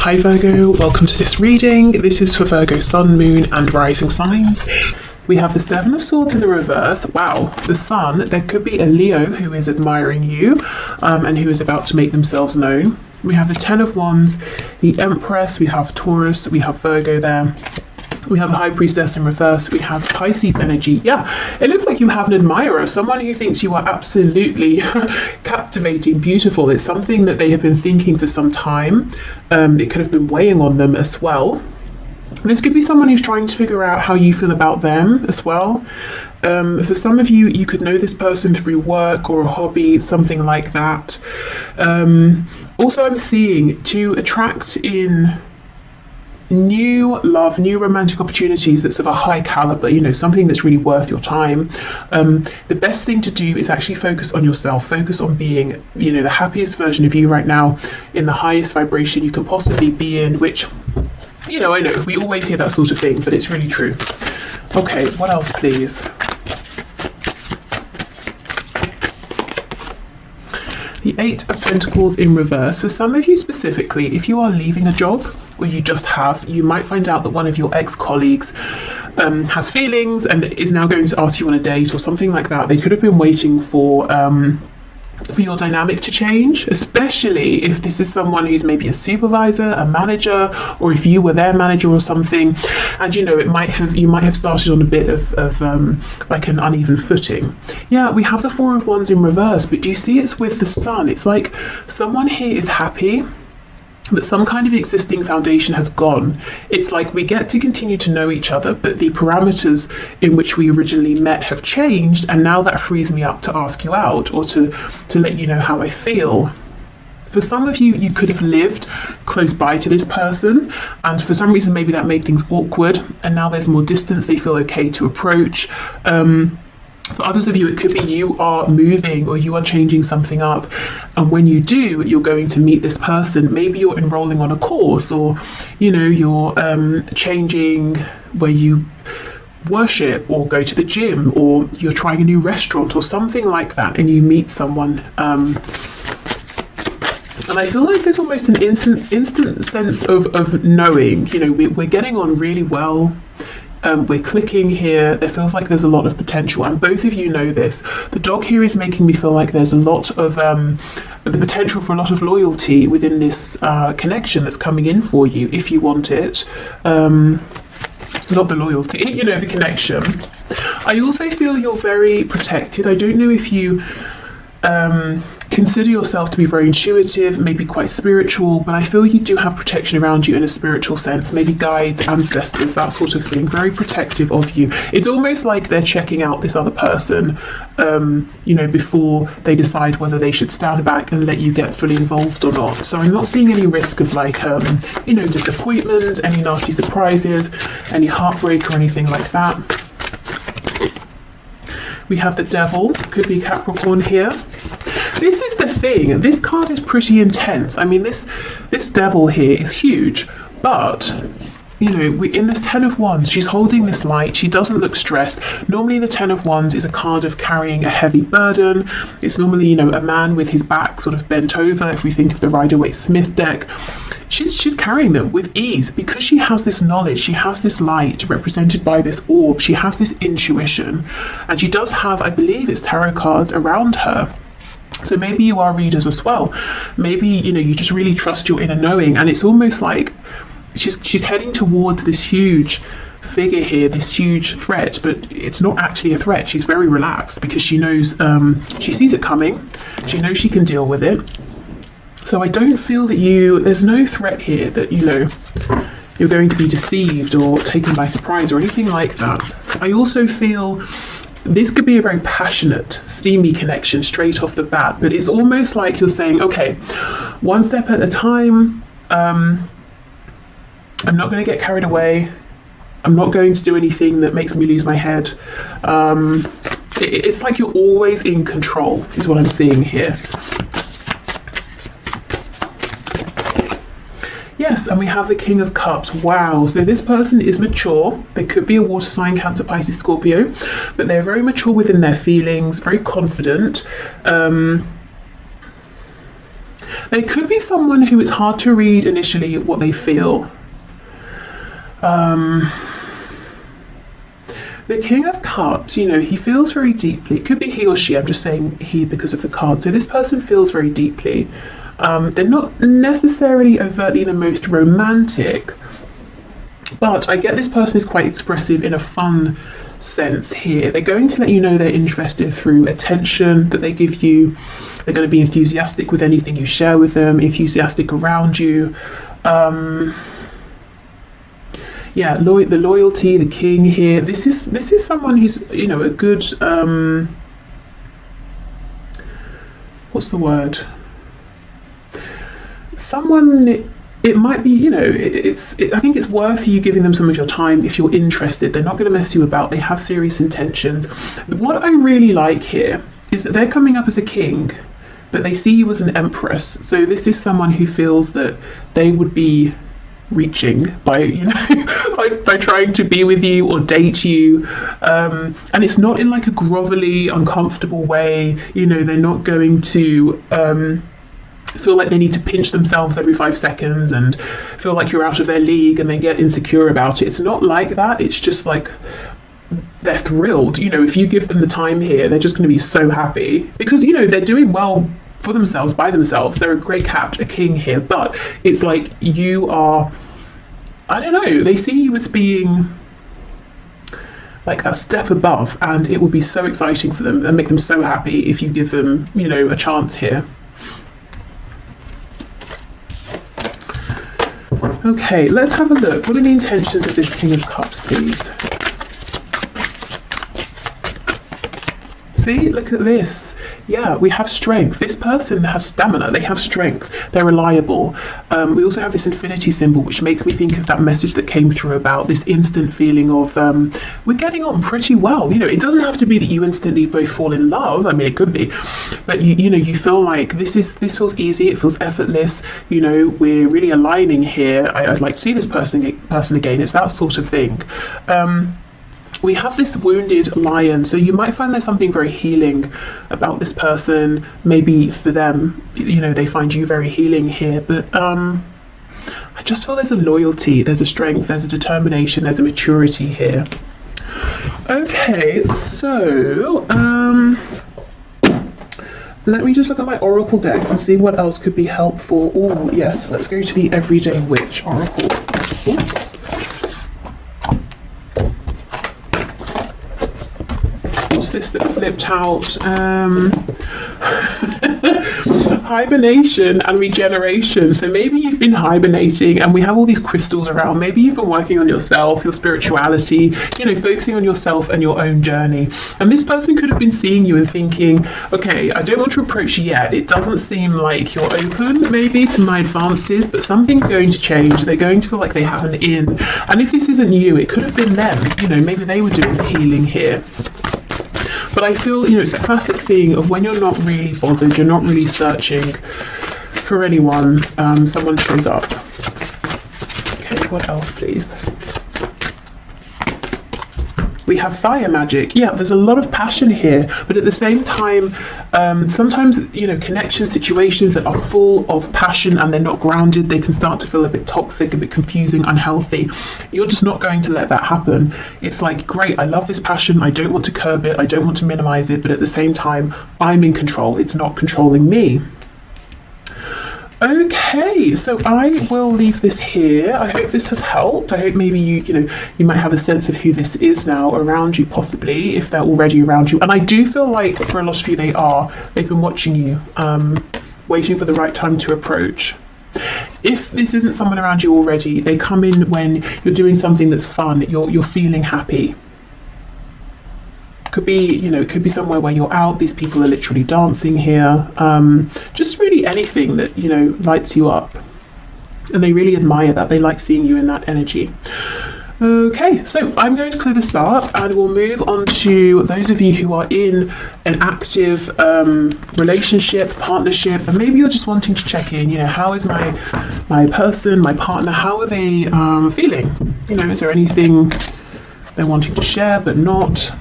Hi Virgo, welcome to this reading. This is for Virgo Sun, Moon and Rising signs. We have the Seven of Swords in the reverse. Wow, the Sun. There could be a Leo who is admiring you and who is about to make themselves known. We have the Ten of Wands, the Empress, we have Taurus, we have Virgo there. We have the High Priestess in reverse. We have Pisces energy. Yeah, it looks like you have an admirer, someone who thinks you are absolutely captivating, beautiful. It's something that they have been thinking for some time. It could have been weighing on them as well. This could be someone who's trying to figure out how you feel about them as well. For some of you, you could know this person through work or a hobby, something like that. Also, I'm seeing to attract in new love, new romantic opportunities that's of a high caliber, you know, something that's really worth your time. The best thing to do is actually focus on yourself, focus on being, you know, the happiest version of you right now, in the highest vibration you can possibly be in, which, you know, I know we always hear that sort of thing, but it's really true. Okay, what else please? The Eight of Pentacles in reverse. For some of you specifically, if you are leaving a job, or you just have, you might find out that one of your ex-colleagues has feelings and is now going to ask you on a date or something like that. They could have been waiting for your dynamic to change, especially if this is someone who's maybe a supervisor, a manager, or if you were their manager or something, and you know, you might have started on a bit of like an uneven footing. Yeah, we have the Four of Wands in reverse, but do you see it's with the Sun? It's like someone here is happy that some kind of existing foundation has gone. It's like we get to continue to know each other, but the parameters in which we originally met have changed, and now that frees me up to ask you out or to let you know how I feel. For some of you, you could have lived close by to this person, and for some reason maybe that made things awkward, and now there's more distance, they feel okay to approach. For others of you, it could be you are moving or you are changing something up, and when you do, you're going to meet this person. Maybe you're enrolling on a course, or you know, you're changing where you worship or go to the gym, or you're trying a new restaurant or something like that, and you meet someone. And I feel like there's almost an instant sense of knowing, you know, we're getting on really well. We're clicking here. There feels like there's a lot of potential, and both of you know this. The dog here is making me feel like there's a lot of the potential for a lot of loyalty within this connection that's coming in for you, if you want it. Not the loyalty, you know, the connection. I also feel you're very protected. I don't know if you consider yourself to be very intuitive, maybe quite spiritual, but I feel you do have protection around you in a spiritual sense, maybe guides, ancestors, that sort of thing, very protective of you. It's almost like they're checking out this other person, you know, before they decide whether they should stand back and let you get fully involved or not. So I'm not seeing any risk of like, you know, disappointment, any nasty surprises, any heartbreak or anything like that. We have the Devil, could be Capricorn here. This is the thing, this card is pretty intense. I mean, this Devil here is huge, but you know, in this Ten of Wands, she's holding this light. She doesn't look stressed. Normally the Ten of Wands is a card of carrying a heavy burden. It's normally, you know, a man with his back sort of bent over, if we think of the Rider-Waite-Smith deck. She's carrying them with ease because she has this knowledge, she has this light represented by this orb, she has this intuition, and she does have, I believe it's tarot cards around her. So maybe you are readers as well. Maybe, you know, you just really trust your inner knowing, and it's almost like she's heading towards this huge figure here, this huge threat, but it's not actually a threat. She's very relaxed because she knows, she sees it coming, she knows she can deal with it. So I don't feel that there's no threat here that, you know, you're going to be deceived or taken by surprise or anything like that. I also feel this could be a very passionate, steamy connection straight off the bat, but it's almost like you're saying, okay, one step at a time. I'm not going to get carried away. I'm not going to do anything that makes me lose my head. It's like you're always in control, is what I'm seeing here. Yes, and we have the King of Cups. Wow, so this person is mature. They could be a water sign, Cancer, Pisces, Scorpio, but they're very mature within their feelings, very confident. They could be someone who it's hard to read initially what they feel. The King of Cups, you know, he feels very deeply. It could be he or she. I'm just saying he because of the card. So this person feels very deeply. They're not necessarily overtly the most romantic, but I get this person is quite expressive in a fun sense here. They're going to let you know they're interested through attention that they give you. They're going to be enthusiastic with anything you share with them, enthusiastic around you. Yeah, the loyalty, the king here. This is someone who's, you know, a good what's the word? Someone. It might be, you know, I think it's worth you giving them some of your time if you're interested. They're not going to mess you about. They have serious intentions. What I really like here is that they're coming up as a king, but they see you as an empress. So this is someone who feels that they would be reaching by, you know, by trying to be with you or date you, and it's not in like a grovelly, uncomfortable way. You know, they're not going to feel like they need to pinch themselves every 5 seconds and feel like you're out of their league and they get insecure about it. It's not like that. It's just like they're thrilled. You know, if you give them the time here, they're just going to be so happy because, you know, they're doing well for themselves, by themselves. They're a great cat, a king here, but it's like you are, I don't know, they see you as being like a step above, and it would be so exciting for them and make them so happy if you give them, you know, a chance here. Okay, let's have a look. What are the intentions of this King of Cups, please? See, look at this. Yeah, we have strength. This person has stamina. They have strength. They're reliable. We also have this infinity symbol, which makes me think of that message that came through about this instant feeling of we're getting on pretty well. You know, it doesn't have to be that you instantly both fall in love. I mean, it could be, but you know, you feel like this feels easy. It feels effortless. You know, we're really aligning here. I'd like to see this person again. It's that sort of thing. We have this wounded lion, so you might find there's something very healing about this person. Maybe for them, you know, they find you very healing here, but I just feel there's a loyalty, there's a strength, there's a determination, there's a maturity here. Okay, so let me just look at my oracle decks and see what else could be helpful. Oh yes, let's go to the Everyday Witch oracle. Oops. This that flipped out. Hibernation and regeneration. So maybe you've been hibernating and we have all these crystals around. Maybe you've been working on yourself, your spirituality, you know, focusing on yourself and your own journey. And this person could have been seeing you and thinking, okay, I don't want to approach you yet. It doesn't seem like you're open maybe to my advances, but something's going to change. They're going to feel like they have an in. And if this isn't you, it could have been them. You know, maybe they were doing the healing here. But I feel, you know, it's a classic thing of when you're not really bothered, you're not really searching for anyone, someone shows up. Okay, what else, please? We have fire magic. Yeah, there's a lot of passion here, but at the same time, sometimes, you know, connection situations that are full of passion and they're not grounded, they can start to feel a bit toxic, a bit confusing, unhealthy. You're just not going to let that happen. It's like, great, I love this passion, I don't want to curb it, I don't want to minimize it, but at the same time, I'm in control, it's not controlling me. Okay, so I will leave this here. I hope this has helped. I hope maybe you might have a sense of who this is now around you, possibly, if they're already around you. And I do feel like for a lot of you, they've been watching you, waiting for the right time to approach. If this isn't someone around you already, they come in when you're doing something that's fun, you're feeling happy. Could be, you know, it could be somewhere where you're out, these people are literally dancing here, just really anything that, you know, lights you up. And they really admire that, they like seeing you in that energy. Okay, so I'm going to clear this up and we'll move on to those of you who are in an active relationship, partnership, and maybe you're just wanting to check in, you know, how is my person, my partner, how are they feeling? You know, is there anything they're wanting to share but not?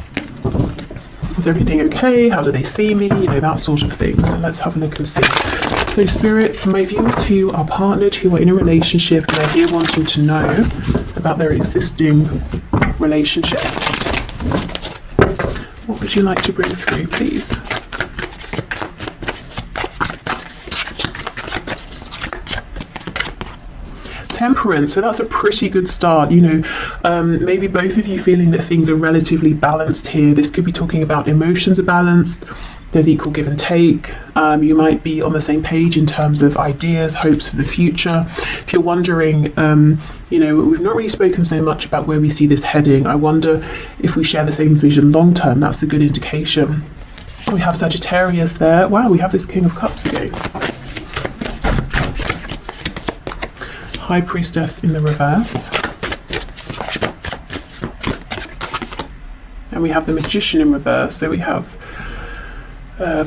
Is everything okay? How do they see me? You know, that sort of thing. So let's have a look and see. So Spirit, for my viewers who are partnered, who are in a relationship, and they're here wanting to know about their existing relationship, what would you like to bring through, please? Temperance, so that's a pretty good start. You know, maybe both of you feeling that things are relatively balanced here. This could be talking about emotions are balanced, there's equal give and take. You might be on the same page in terms of ideas, hopes for the future. If you're wondering, you know, we've not really spoken so much about where we see this heading. I wonder if we share the same vision long term. That's a good indication. We have Sagittarius there. Wow, we have this King of Cups again. High Priestess in the reverse. And we have the Magician in reverse. So we have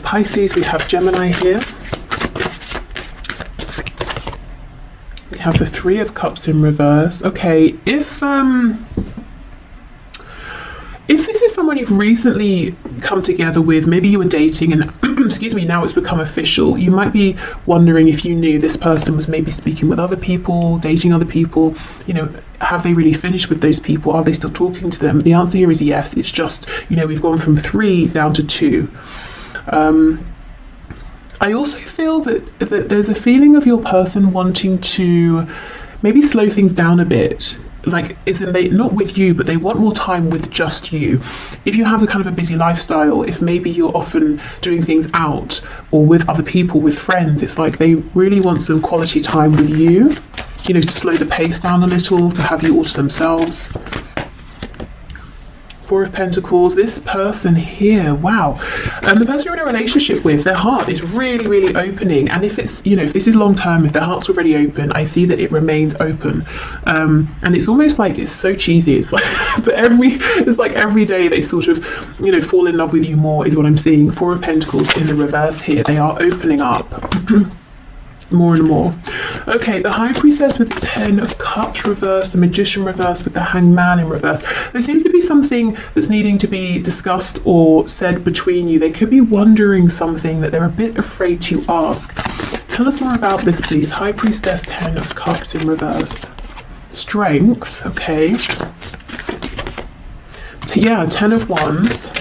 Pisces, we have Gemini here. We have the Three of Cups in reverse. Okay, if this is someone you've recently come together with, maybe you were dating and excuse me, now it's become official, you might be wondering if you knew this person was maybe speaking with other people, dating other people. You know, have they really finished with those people? Are they still talking to them? The answer here is yes. It's just, you know, we've gone from 3 down to 2. I also feel that there's a feeling of your person wanting to maybe slow things down a bit. Like, isn't they not with you, but they want more time with just you. If you have a kind of a busy lifestyle, if maybe you're often doing things out or with other people, with friends, it's like they really want some quality time with you, you know, to slow the pace down a little, to have you all to themselves. Four of Pentacles, this person here, wow. The person you're in a relationship with, their heart is really, really opening. And if it's, you know, if this is long term, if their heart's already open, I see that it remains open. And it's almost like, it's so cheesy. It's like, but it's like every day they sort of, you know, fall in love with you more is what I'm seeing. Four of Pentacles in the reverse here, they are opening up. More and more. Okay, the High Priestess with the 10 of Cups reversed, the Magician reversed with the Hanged Man in reverse. There seems to be something that's needing to be discussed or said between you. They could be wondering something that they're a bit afraid to ask. Tell us more about this, please. High Priestess, 10 of Cups in reverse. Strength, okay. Yeah, 10 of Wands.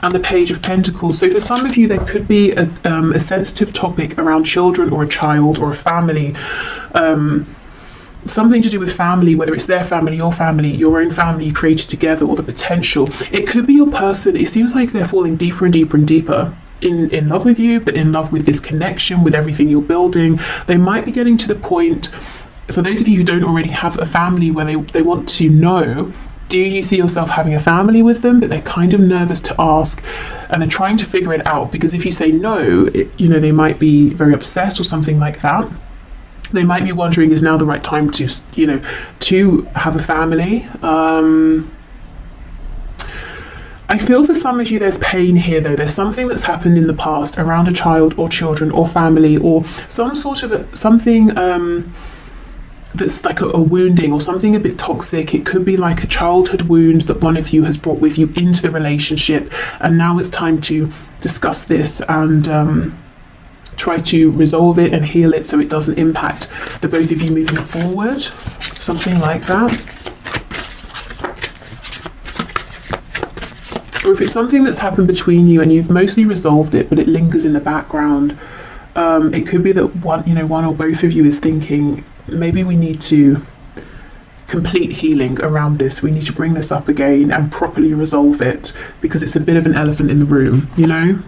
And the Page of Pentacles. So for some of you, there could be a sensitive topic around children or a child or a family, something to do with family, whether it's their family, your own family you created together, or the potential. It could be your person. It seems like they're falling deeper and deeper and deeper in love with you, but in love with this connection, with everything you're building. They might be getting to the point, for those of you who don't already have a family, where they want to know, do you see yourself having a family with them? But they're kind of nervous to ask, and they're trying to figure it out, because if you say no, you know, they might be very upset or something like that. They might be wondering, is now the right time to, you know, to have a family? I feel for some of you there's pain here though. There's something that's happened in the past around a child or children or family, or some sort of something that's like a wounding or something a bit toxic. It could be like a childhood wound that one of you has brought with you into the relationship, and now it's time to discuss this and try to resolve it and heal it so it doesn't impact the both of you moving forward. Something like that. Or if it's something that's happened between you and you've mostly resolved it, but it lingers in the background, it could be that one or both of you is thinking, maybe we need to complete healing around this. We need to bring this up again and properly resolve it, because it's a bit of an elephant in the room, you know?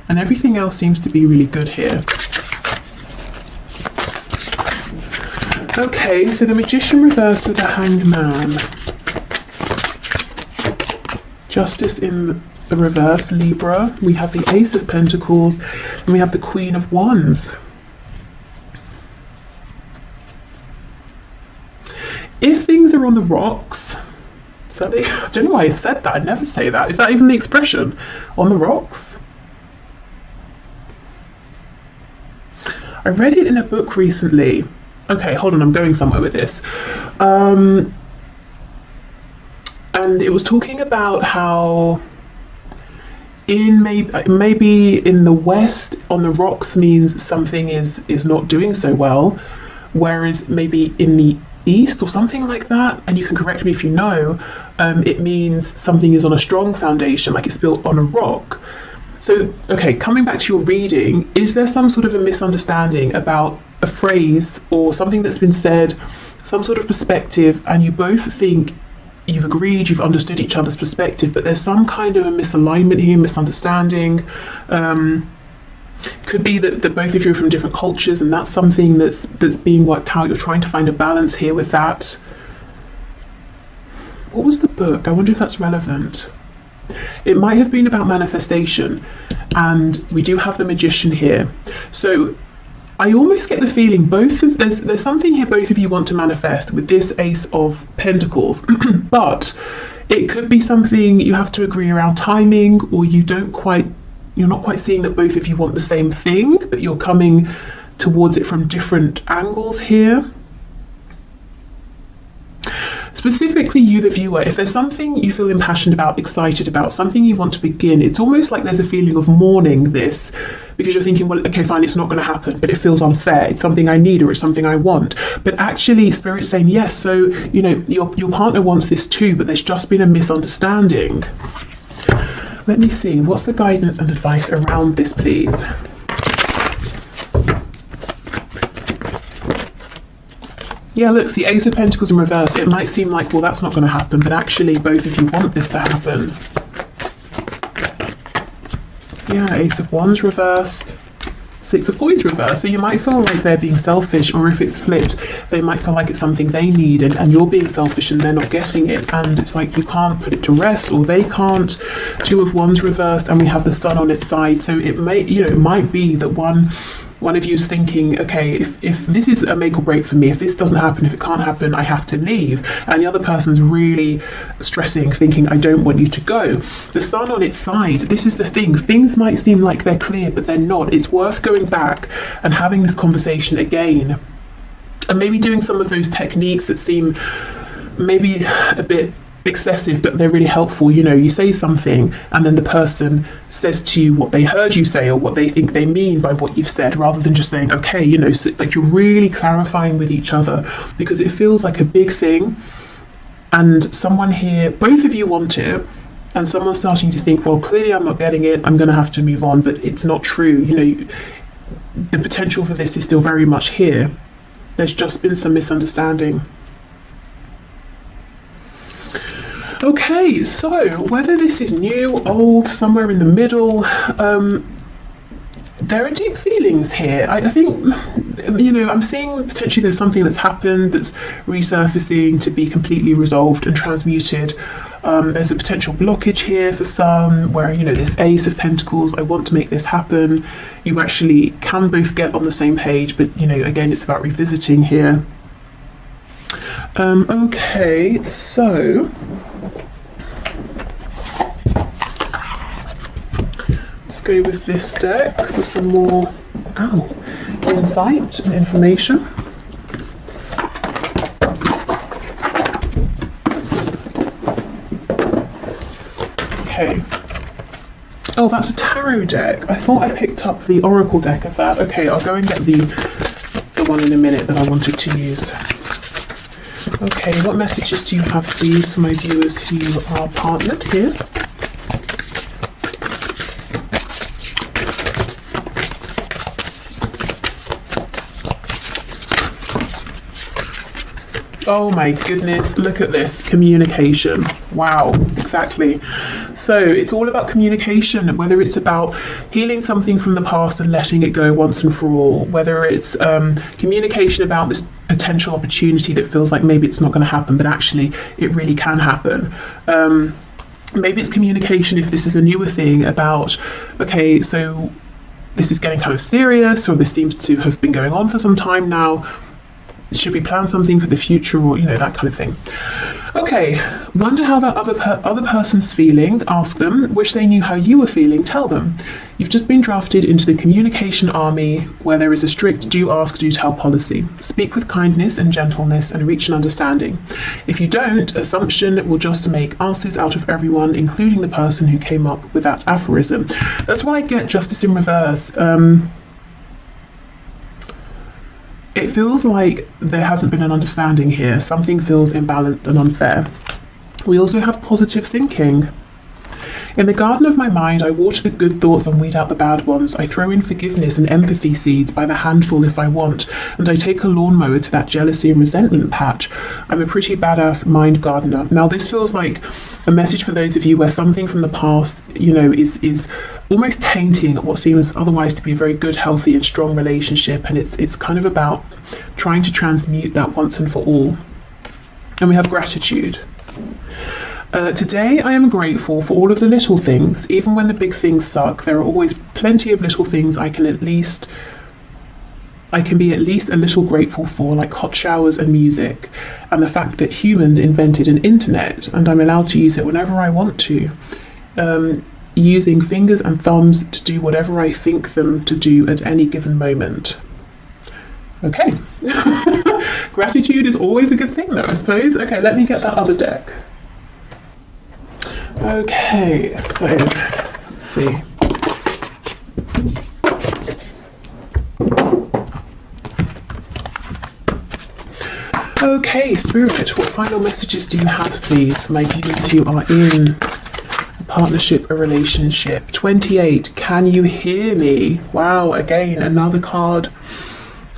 And everything else seems to be really good here. Okay, so the Magician reversed with the Hanged Man. Justice in the reverse, Libra. We have the Ace of Pentacles, and we have the Queen of Wands. If things are on the rocks, I don't know why I said that. I never say that. Is that even the expression? On the rocks? I read it in a book recently. Okay, hold on, I'm going somewhere with this. And and it was talking about how in maybe in the West on the rocks means something is not doing so well, whereas maybe in the East or something like that, and you can correct me if you know, it means something is on a strong foundation, like it's built on a rock. So, okay, coming back to your reading, is there some sort of a misunderstanding about a phrase or something that's been said, some sort of perspective, and you both think you've agreed, you've understood each other's perspective, but there's some kind of a misalignment here, misunderstanding? Could be that both of you are from different cultures, and that's something that's being worked out. You're trying to find a balance here with that. What was the book? I wonder if that's relevant. It might have been about manifestation, and we do have the Magician here. So I almost get the feeling there's something here both of you want to manifest with this Ace of Pentacles, but it could be something you have to agree around timing, or you're not quite seeing that both of you want the same thing, but you're coming towards it from different angles here. Specifically you, the viewer, if there's something you feel impassioned about, excited about, something you want to begin, it's almost like there's a feeling of mourning this, because you're thinking, well, okay, fine, it's not going to happen, but it feels unfair. It's something I need, or it's something I want. But actually, Spirit's saying, yes, so, you know, your partner wants this too, but there's just been a misunderstanding. Let me see, what's the guidance and advice around this, please? Yeah, look, the Ace of Pentacles in reverse. It might seem like, well, that's not going to happen, but actually both of you want this to happen. Yeah, Ace of Wands reversed, Six of Coins reversed. So you might feel like they're being selfish, or if it's flipped, they might feel like it's something they need, and you're being selfish and they're not getting it, and it's like you can't put it to rest, or they can't. Two of Wands reversed, and we have the Sun on its side. So it may, it might be that one of you is thinking, okay, if this is a make or break for me, if this doesn't happen, if it can't happen, I have to leave. And the other person's really stressing, thinking, I don't want you to go. The Sun on its side, this is the thing. Things might seem like they're clear, but they're not. It's worth going back and having this conversation again. And maybe doing some of those techniques that seem maybe a bit excessive, but they're really helpful. You say something and then the person says to you what they heard you say, or what they think they mean by what you've said, rather than just saying, okay, so, like, you're really clarifying with each other, because it feels like a big thing, and someone here, both of you want it, and someone's starting to think, well, clearly I'm not getting it, I'm going to have to move on, but it's not true. The potential for this is still very much here. There's just been some misunderstanding. Okay, so whether this is new, old, somewhere in the middle, there are deep feelings here. I think, I'm seeing potentially there's something that's happened that's resurfacing to be completely resolved and transmuted. There's a potential blockage here for some, where, this Ace of Pentacles, I want to make this happen. You actually can both get on the same page, but, again, it's about revisiting here. Okay, so let's go with this deck for some more insight and information. Okay. Oh, that's a tarot deck. I thought I picked up the oracle deck of that. Okay, I'll go and get the one in a minute that I wanted to use. Okay, what messages do you have, please, for my viewers who are partnered here? Oh my goodness, look at this, communication. Wow, exactly. So it's all about communication, whether it's about healing something from the past and letting it go once and for all, whether it's communication about this potential opportunity that feels like maybe it's not going to happen, but actually it really can happen. Maybe it's communication, if this is a newer thing, about, okay, so this is getting kind of serious, or this seems to have been going on for some time now. Should we plan something for the future, or that kind of thing? Okay, wonder how that other person's feeling. Ask them. Wish they knew how you were feeling. Tell them. You've just been drafted into the communication army, where there is a strict do ask, do tell policy. Speak with kindness and gentleness and reach an understanding. If you don't, assumption will just make asses out of everyone, including the person who came up with that aphorism. That's why I get Justice in reverse. It feels like there hasn't been an understanding here. Something feels imbalanced and unfair. We also have positive thinking. In the garden of my mind, I water the good thoughts and weed out the bad ones. I throw in forgiveness and empathy seeds by the handful if I want, and I take a lawnmower to that jealousy and resentment patch. I'm a pretty badass mind gardener. Now, this feels like a message for those of you where something from the past, is almost tainting what seems otherwise to be a very good, healthy, and strong relationship, and it's kind of about trying to transmute that once and for all. And we have gratitude. Today I am grateful for all of the little things. Even when the big things suck, there are always plenty of little things I can be at least a little grateful for, like hot showers and music, and the fact that humans invented an internet and I'm allowed to use it whenever I want to, using fingers and thumbs to do whatever I think them to do at any given moment. Okay. Gratitude is always a good thing though, I suppose. Okay, let me get that other deck. Okay, so let's see. Okay, Spirit, what final messages do you have, please, for my viewers who are in a partnership, a relationship? 28, can you hear me? Wow, again, another card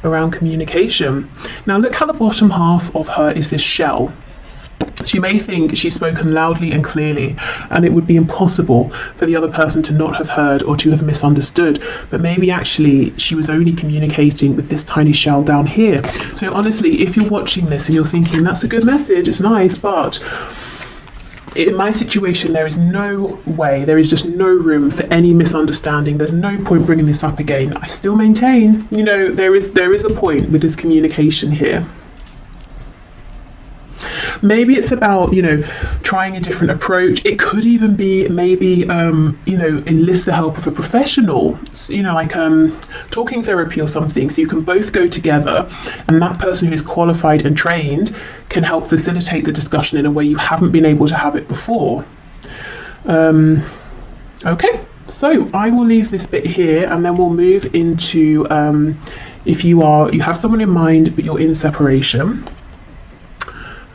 around communication. Now look how the bottom half of her is this shell. She may think she's spoken loudly and clearly, and it would be impossible for the other person to not have heard or to have misunderstood, but maybe actually she was only communicating with this tiny shell down here. So honestly, if you're watching this and you're thinking, that's a good message, it's nice, but in my situation, there is no way, there is just no room for any misunderstanding. There's no point bringing this up again. I still maintain, there is a point with this communication here. Maybe it's about, trying a different approach. It could even be maybe, enlist the help of a professional, like talking therapy or something, so you can both go together and that person who is qualified and trained can help facilitate the discussion in a way you haven't been able to have it before. Okay, so I will leave this bit here and then we'll move into if you have someone in mind but you're in separation.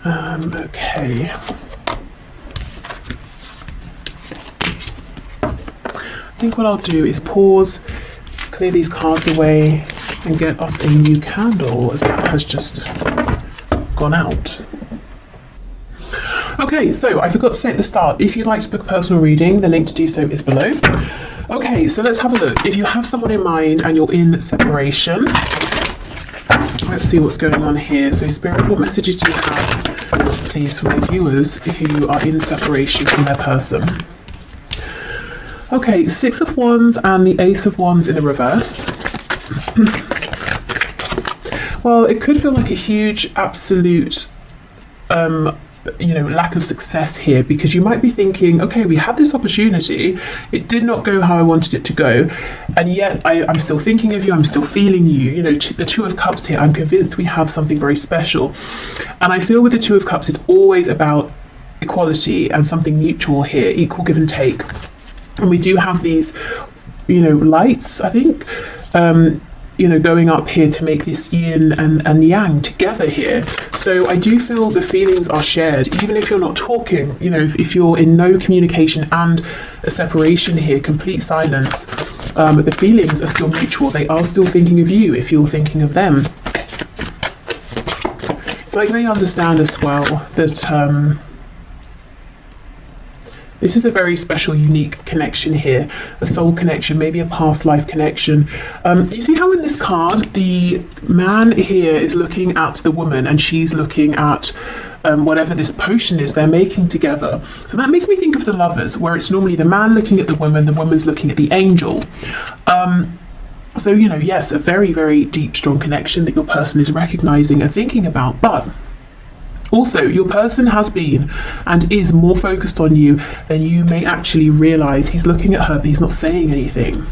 Okay. I think what I'll do is pause, clear these cards away, and get us a new candle as that has just gone out. Okay, so I forgot to say at the start, if you'd like to book a personal reading, the link to do so is below. Okay, so let's have a look. If you have someone in mind and you're in separation, let's see what's going on here. So Spirit, what messages do you have, please, for my viewers who are in separation from their person? Okay, 6 of Wands and the Ace of Wands in the reverse. Well, it could feel like a huge, absolute, lack of success here, because you might be thinking, okay, we had this opportunity, it did not go how I wanted it to go, and yet I'm still thinking of you, I'm still feeling you. The Two of Cups here, I'm convinced we have something very special. And I feel with the Two of Cups, it's always about equality and something mutual here, equal give and take. And we do have these, lights, I think, going up here to make this yin and yang together here. So I do feel the feelings are shared, even if you're not talking, if you're in no communication and a separation here, complete silence, the feelings are still mutual. They are still thinking of you if you're thinking of them. It's like they understand as well that this is a very special, unique connection here, a soul connection, maybe a past life connection. You see how in this card, the man here is looking at the woman and she's looking at whatever this potion is they're making together. So that makes me think of the Lovers, where it's normally the man looking at the woman's looking at the angel. So, yes, a very, very deep, strong connection that your person is recognizing and thinking about. But Also, your person has been and is more focused on you than you may actually realise. He's looking at her, but he's not saying anything.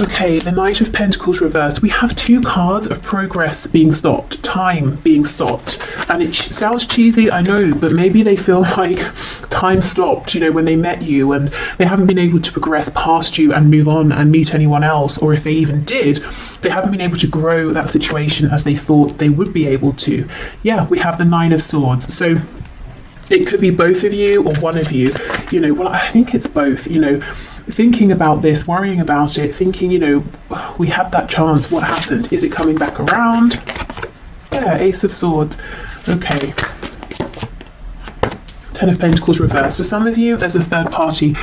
Okay, the Knight of Pentacles reversed. We have two cards of progress being stopped, time being stopped. And it sounds cheesy, I know, but maybe they feel like time stopped, you know, when they met you and they haven't been able to progress past you and move on and meet anyone else. Or if they even did, they haven't been able to grow that situation as they thought they would be able to. Yeah, we have the Nine of Swords. So it could be both of you or one of you, you know, well, I think it's both, you know, thinking about this, worrying about it, thinking, you know, we had that chance, what happened? Is it coming back around? Yeah, Ace of Swords. Okay. Ten of Pentacles reversed. For some of you, there's a third party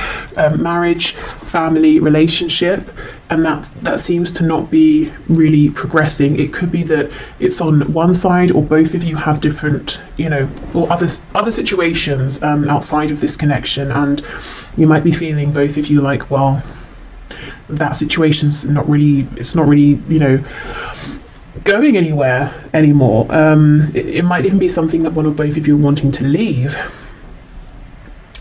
marriage, family, relationship, and that seems to not be really progressing. It could be that it's on one side or both of you have different, you know, or other situations outside of this connection, and you might be feeling, both of you, like, well, that situation's not really, you know, going anywhere anymore. It might even be something that one or both of you are wanting to leave.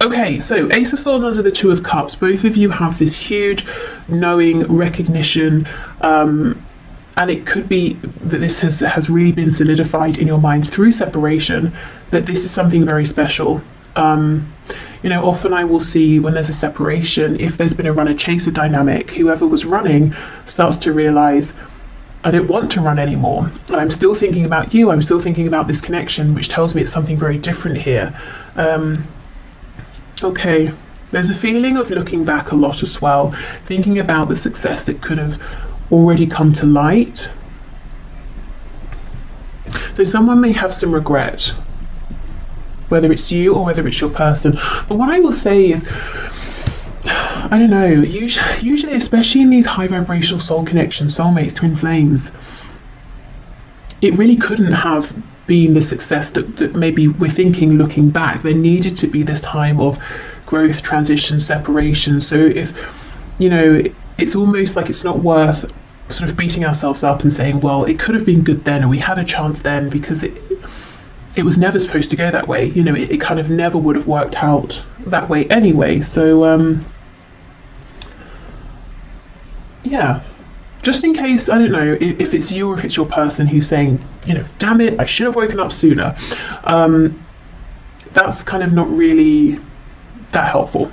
Okay, so Ace of Swords under the Two of Cups. Both of you have this huge knowing, recognition, and it could be that this has really been solidified in your minds through separation, that this is something very special. You know, often I will see when there's a separation, if there's been a runner-chaser dynamic, whoever was running starts to realise, I don't want to run anymore. And I'm still thinking about you, I'm still thinking about this connection, which tells me it's something very different here. Okay, there's a feeling of looking back a lot as well, thinking about the success that could have already come to light. So someone may have some regret, whether it's you or whether it's your person. But what I will say is, I don't know, usually, especially in these high vibrational soul connections, soulmates, twin flames, it really couldn't have been the success that maybe we're thinking looking back. There needed to be this time of growth, transition, separation. So if, you know, it's almost like it's not worth sort of beating ourselves up and saying, well, it could have been good then, or we had a chance then, because it was never supposed to go that way. You know, it kind of never would have worked out that way anyway. So yeah, just in case, I don't know if it's you or if it's your person who's saying, you know, damn it, I should have woken up sooner. That's kind of not really that helpful.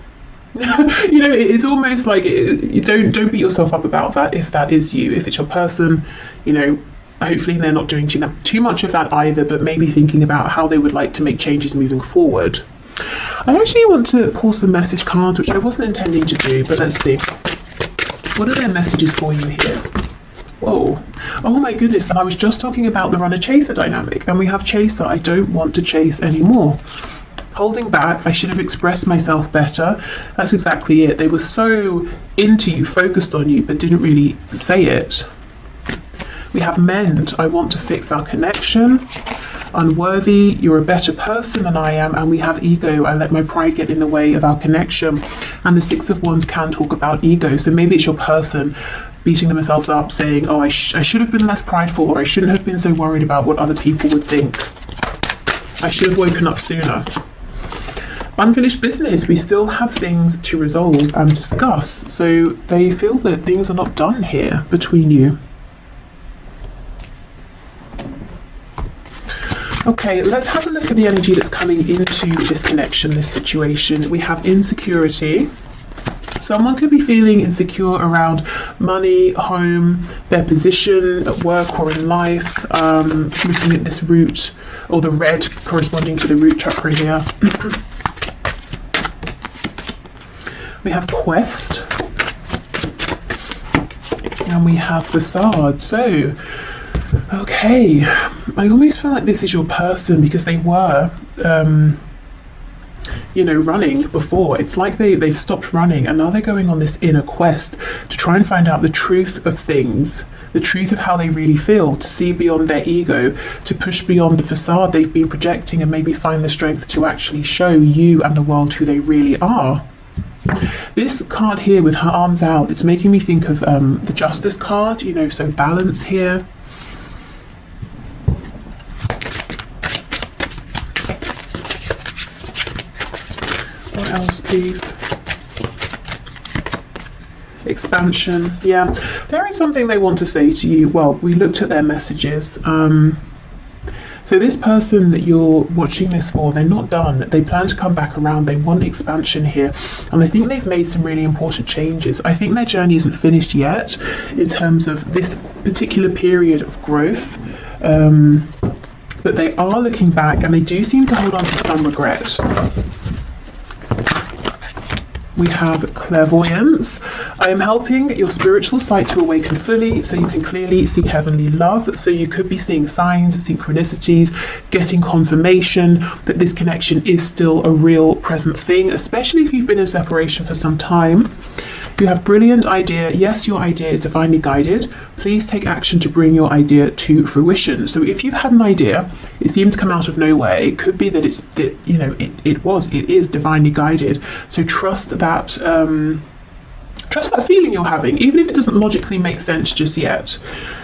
You know, it's almost like you don't beat yourself up about that if that is you. If it's your person, you know, hopefully they're not doing too much of that either, but maybe thinking about how they would like to make changes moving forward. I actually want to pull some message cards, which I wasn't intending to do, but let's see. What are their messages for you here? Whoa. Oh my goodness, and I was just talking about the runner-chaser dynamic, and we have chaser. I don't want to chase anymore. Holding back, I should have expressed myself better. That's exactly it. They were so into you, focused on you, but didn't really say it. We have mend. I want to fix our connection. Unworthy. You're a better person than I am. And we have ego. I let my pride get in the way of our connection. And the Six of Wands can talk about ego. So maybe it's your person beating themselves up, saying, oh, I should have been less prideful, or I shouldn't have been so worried about what other people would think. I should have woken up sooner. Unfinished business. We still have things to resolve and discuss. So they feel that things are not done here between you. Okay, let's have a look at the energy that's coming into this connection, this situation. We have insecurity. Someone could be feeling insecure around money, home, their position at work or in life. Looking at this root, or the red corresponding to the root chakra here. We have quest. And we have facade. So, okay, I almost feel like this is your person because they were, you know, running before. It's like they've stopped running and now they're going on this inner quest to try and find out the truth of things, the truth of how they really feel, to see beyond their ego, to push beyond the facade they've been projecting and maybe find the strength to actually show you and the world who they really are. This card here with her arms out, it's making me think of the Justice card, you know, so balance here. What else, please? Expansion. Yeah, there is something they want to say to you. Well, we looked at their messages. So this person that you're watching this for, they're not done. They plan to come back around. They want expansion here. And I think they've made some really important changes. I think their journey isn't finished yet in terms of this particular period of growth. But they are looking back, and they do seem to hold on to some regret. We have clairvoyance. I am helping your spiritual sight to awaken fully so you can clearly see heavenly love. So you could be seeing signs, synchronicities, getting confirmation that this connection is still a real present thing, especially if you've been in separation for some time. You have brilliant idea. Yes, your idea is divinely guided. Please take action to bring your idea to fruition. So if you've had an idea, it seemed to come out of nowhere. It could be that it is divinely guided. So trust that feeling you're having, even if it doesn't logically make sense just yet.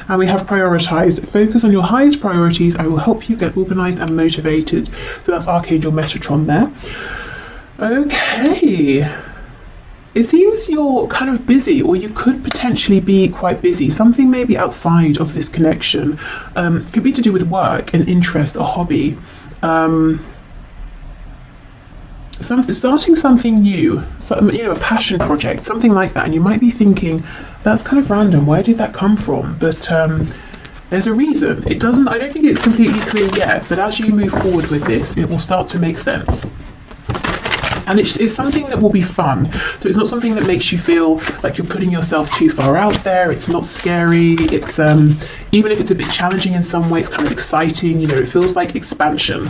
And we have prioritized. Focus on your highest priorities. I will help you get organized and motivated. So that's Archangel Metatron there. Okay. It seems you're kind of busy, or you could potentially be quite busy. Something maybe outside of this connection. Could be to do with work, an interest, a hobby. Starting something new, a passion project, something like that. And you might be thinking, that's kind of random. Where did that come from? But there's a reason. I don't think it's completely clear yet, but as you move forward with this, it will start to make sense. And it's something that will be fun. So it's not something that makes you feel like you're putting yourself too far out there. It's not scary. It's even if it's a bit challenging in some way, it's kind of exciting. It feels like expansion.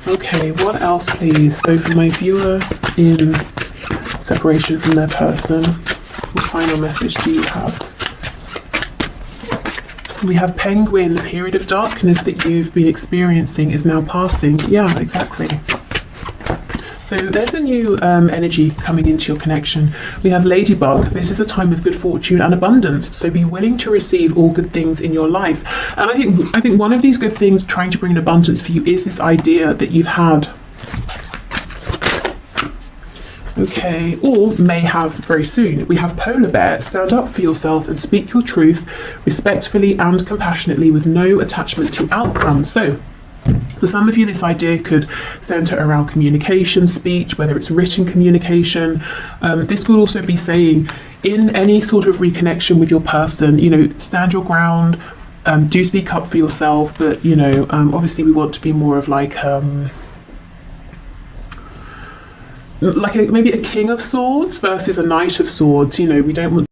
Okay, what else, please? So for my viewer in separation from their person, what final message do you have? We have Penguin. The period of darkness that you've been experiencing is now passing. Yeah, exactly. So there's a new energy coming into your connection. We have Ladybug. This is a time of good fortune and abundance. So be willing to receive all good things in your life. And I think one of these good things trying to bring an abundance for you is this idea that you've had. Okay, or may have very soon. We have Polar Bear. Stand up for yourself and speak your truth respectfully and compassionately with no attachment to outcomes. So for some of you, this idea could center around communication, speech, whether it's written communication. This could also be saying in any sort of reconnection with your person, stand your ground, do speak up for yourself, but obviously we want to be more of maybe a King of Swords versus a Knight of Swords. We don't want